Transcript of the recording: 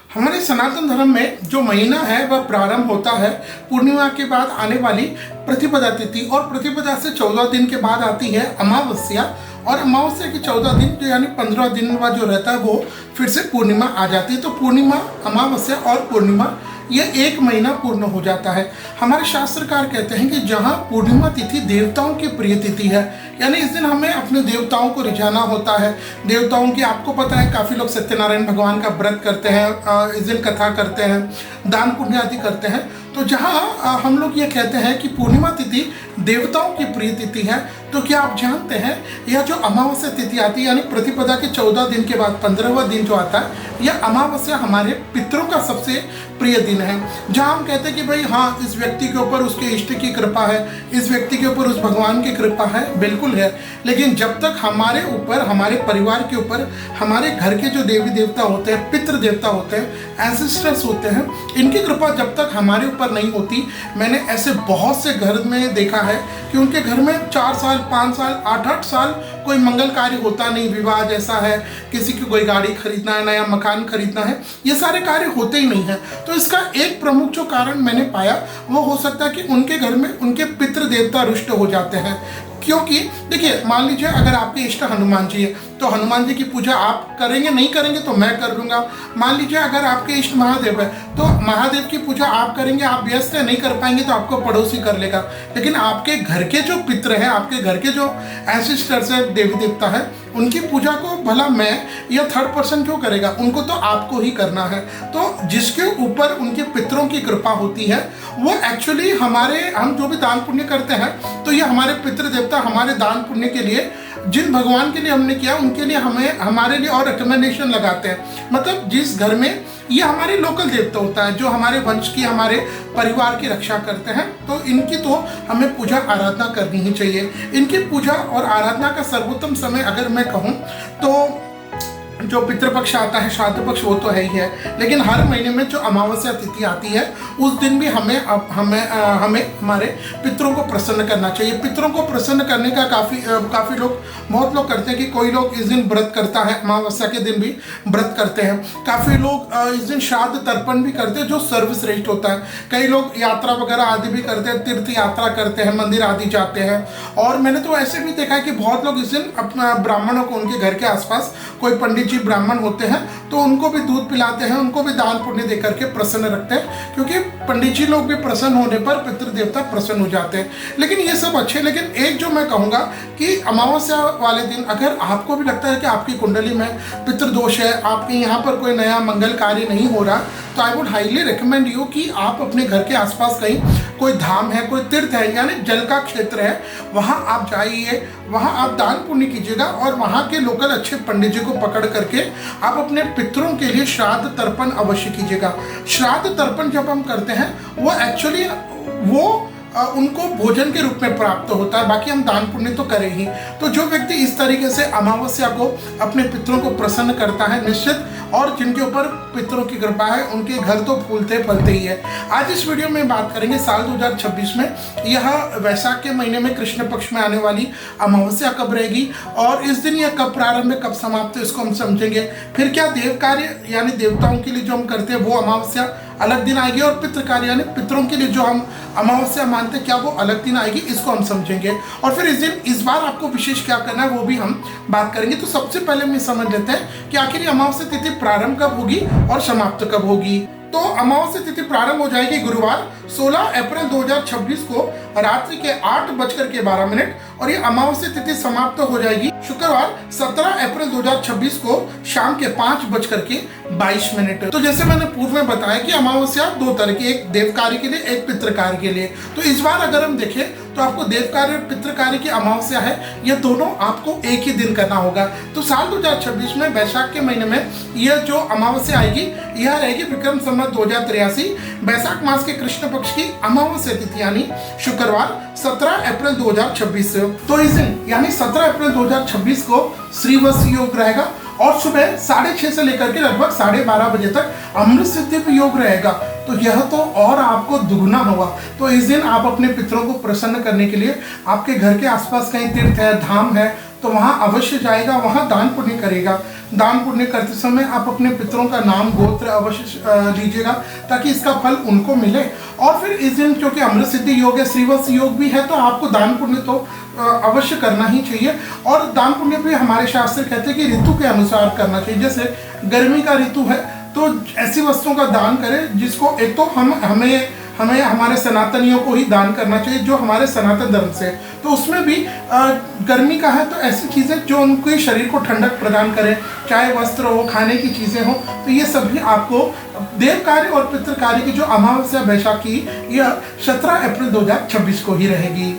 हमारे सनातन धर्म में जो महीना है वह प्रारंभ होता है पूर्णिमा के बाद आने वाली प्रतिपदा तिथि, और प्रतिपदा से 14 दिन के बाद आती है अमावस्या, और अमावस्या की 14 दिन जो यानी 15 दिन बाद जो रहता है वो फिर से पूर्णिमा आ जाती है। तो पूर्णिमा, अमावस्या और पूर्णिमा यह एक महीना पूर्ण हो जाता है। हमारे शास्त्रकार कहते हैं कि जहाँ पूर्णिमा तिथि देवताओं की प्रिय तिथि है, यानी इस दिन हमें अपने देवताओं को रिझाना होता है। देवताओं की आपको पता है काफ़ी लोग सत्यनारायण भगवान का व्रत करते हैं, इस दिन कथा करते हैं, दान पुण्य आदि करते हैं। तो जहाँ हम लोग ये कहते हैं कि पूर्णिमा तिथि देवताओं की प्रिय तिथि है, तो क्या आप जानते हैं यह जो अमावस्या तिथि आती है यानी प्रतिपदा के 14 दिन के बाद 15वां दिन जो आता है, यह अमावस्या हमारे पितरों का सबसे प्रिय दिन है। जहाँ हम कहते हैं कि भाई हाँ, इस व्यक्ति के ऊपर उसके इष्ट की कृपा है, इस व्यक्ति के ऊपर उस भगवान की कृपा है, बिल्कुल है। लेकिन जब तक हमारे ऊपर, हमारे परिवार के ऊपर, हमारे घर के जो देवी देवता होते हैं, पितृ देवता होते हैं, एंसेस्टर्स होते हैं, इनकी कृपा जब तक हमारे ऊपर नहीं होती, मैंने ऐसे बहुत से घर में देखा है कि उनके घर में 4 साल, 5 साल, 8-8 साल कोई मंगल कार्य होता नहीं, विवाह जैसा है, किसी की कोई गाड़ी खरीदना है, नया मकान खरीदना है, ये सारे कार्य होते ही नहीं हैं। तो इसका एक प्रमुख जो कारण मैंने पाया वो हो सकता है कि उनके घर में उनके पितृ देवता रुष्ट हो जाते हैं। क्योंकि देखिए, मान लीजिए अगर आपके इष्ट हनुमान जी है तो हनुमान जी की पूजा आप करेंगे, नहीं करेंगे तो मैं कर लूँगा। मान लीजिए अगर आपके इष्ट महादेव है तो महादेव की पूजा आप करेंगे, आप व्यस्त है नहीं कर पाएंगे तो आपको पड़ोसी कर लेगा। लेकिन आपके घर के जो पितृ हैं, आपके घर के जो एंसेस्टर्स है, देवी देवता है, उनकी पूजा को भला मैं या थर्ड पर्सन क्यों करेगा, उनको तो आपको ही करना है। तो जिसके ऊपर उनके पितरों की कृपा होती है वो एक्चुअली हम जो भी दान पुण्य करते हैं तो ये हमारे पितृ देवता हमारे दान पुण्य के लिए, जिन भगवान के लिए हमने किया उनके लिए हमारे लिए और रिकमेंडेशन लगाते हैं। मतलब जिस घर में ये हमारे लोकल देवता होता है, जो हमारे वंश की, हमारे परिवार की रक्षा करते हैं, तो इनकी तो हमें पूजा आराधना करनी ही चाहिए। इनकी पूजा और आराधना का सर्वोत्तम समय अगर मैं कहूँ तो जो पितृपक्ष आता है, श्राद्ध पक्ष, वो तो है ही है, लेकिन हर महीने में जो अमावस्या तिथि आती है उस दिन भी हमें हमारे पितरों को प्रसन्न करना चाहिए। पितरों को प्रसन्न करने का काफ़ी लोग, बहुत लोग करते हैं कि कोई लोग इस दिन व्रत करता है, अमावस्या के दिन भी व्रत करते हैं। काफ़ी लोग इस दिन श्राद्ध तर्पण भी करते हैं जो सर्वश्रेष्ठ होता है। कई लोग यात्रा वगैरह आदि भी करते हैं, तीर्थ यात्रा करते हैं, मंदिर आदि जाते हैं। और मैंने तो ऐसे भी देखा है कि बहुत लोग इस दिन अपना ब्राह्मणों को, उनके घर के आसपास कोई पंडित जी ब्राह्मण होते हैं तो उनको भी दूध पिलाते हैं, उनको भी दान पुण्य देकर के प्रसन्न रखते हैं, क्योंकि पंडित जी लोग भी प्रसन्न होने पर पितृ देवता प्रसन्न हो जाते हैं। लेकिन ये सब अच्छे, लेकिन एक जो मैं कहूँगा कि अमावस्या वाले दिन अगर आपको भी लगता है कि आपकी कुंडली में पितृदोष है, आपके यहाँ पर कोई नया मंगल कार्य नहीं हो रहा, तो I would highly recommend you कि आप अपने घर के आसपास कहीं कोई धाम है, कोई तीर्थ है, यानी जल का क्षेत्र है, वहाँ आप जाइए, वहाँ आप दान पुण्य कीजिएगा और वहाँ के लोकल अच्छे पंडित जी को पकड़ करके आप अपने पितरों के लिए श्राद्ध तर्पण अवश्य कीजिएगा। श्राद्ध तर्पण जब हम करते हैं वो एक्चुअली उनको भोजन के रूप में प्राप्त होता है, बाकी हम दान पुण्य तो करें ही। तो जो व्यक्ति इस तरीके से अमावस्या को अपने पितरों को प्रसन्न करता है, निश्चित, और जिनके ऊपर पितरों की कृपा है, उनके घर तो फूलते फलते ही है। आज इस वीडियो में बात करेंगे साल 2026 में यह वैशाख के महीने में कृष्ण पक्ष में आने वाली अमावस्या कब रहेगी, और इस दिन यह कब प्रारंभ है, कब समाप्त है, इसको हम समझेंगे। फिर क्या देव कार्य यानी देवताओं के लिए जो हम करते हैं वो अमावस्या अलग दिन आएगी, और पितृ कार्य यानी पितरों के लिए जो हम अमावस्या मानते हैं क्या वो अलग दिन आएगी, इसको हम समझेंगे। और फिर इस बार आपको विशेष क्या करना है वो भी हम बात करेंगे। तो सबसे पहले हम समझ लेते हैं कि आखिर अमावस्या तिथि प्रारंभ कब होगी और समाप्त कब होगी। तो अमावस्या तिथि प्रारंभ हो जाएगी गुरुवार 16 अप्रैल 2026 को रात्रि के 8:12 और ये अमावस्या तिथि समाप्त हो जाएगी शुक्रवार 17 अप्रैल 2026 को शाम के 5:22। तो जैसे मैंने पूर्व में बताया कि अमावस्या 2 तरह की, एक देव कार्य के लिए, एक पितृ कार्य के लिए। तो इस बार अगर हम देखें तो आपको देव कार्य और पितृ कार्य की अमावस्या है, ये दोनों आपको एक ही दिन करना होगा। तो साल 2026 में वैशाख के महीने में यह जो अमावस्या आएगी यह रहेगी विक्रम संवत 2083 वैशाख मास के कृष्ण पक्ष की अमावस्या तिथि यानी शुक्रवार 17 अप्रैल 2026। तो इस दिन यानी 17 अप्रैल 2026 को श्रीवत्स योग रहेगा और सुबह 6:30 से लेकर के लगभग 12:30 बजे तक अमृत सिद्धि योग रहेगा। तो यह तो और आपको दुगना होगा। तो इस दिन आप अपने पितरों को प्रसन्न करने के लिए आपके घर के आसपास कहीं तीर्थ है, धाम है, तो वहाँ अवश्य जाएगा, वहाँ दान पुण्य करेगा। दान पुण्य करते समय आप अपने पितरों का नाम गोत्र अवश्य लीजिएगा ताकि इसका फल उनको मिले। और फिर इस दिन क्योंकि अमृत सिद्धि योग है, श्रीवत्स योग भी है, तो आपको दान पुण्य तो अवश्य करना ही चाहिए। और दान पुण्य भी हमारे शास्त्र कहते हैं कि ऋतु के अनुसार करना चाहिए। जैसे गर्मी का ऋतु है तो ऐसी वस्तुओं का दान करें जिसको एक तो हमें हमारे सनातनियों को ही दान करना चाहिए जो हमारे सनातन धर्म से, तो उसमें भी गर्मी का है तो ऐसी चीज़ें जो उनके शरीर को ठंडक प्रदान करें, चाहे वस्त्र हो, खाने की चीज़ें हो, तो ये सभी आपको देव कार्य और पितृ कार्य की जो अमावस्या बैशाखी यह 17 अप्रैल 2026 को ही रहेगी।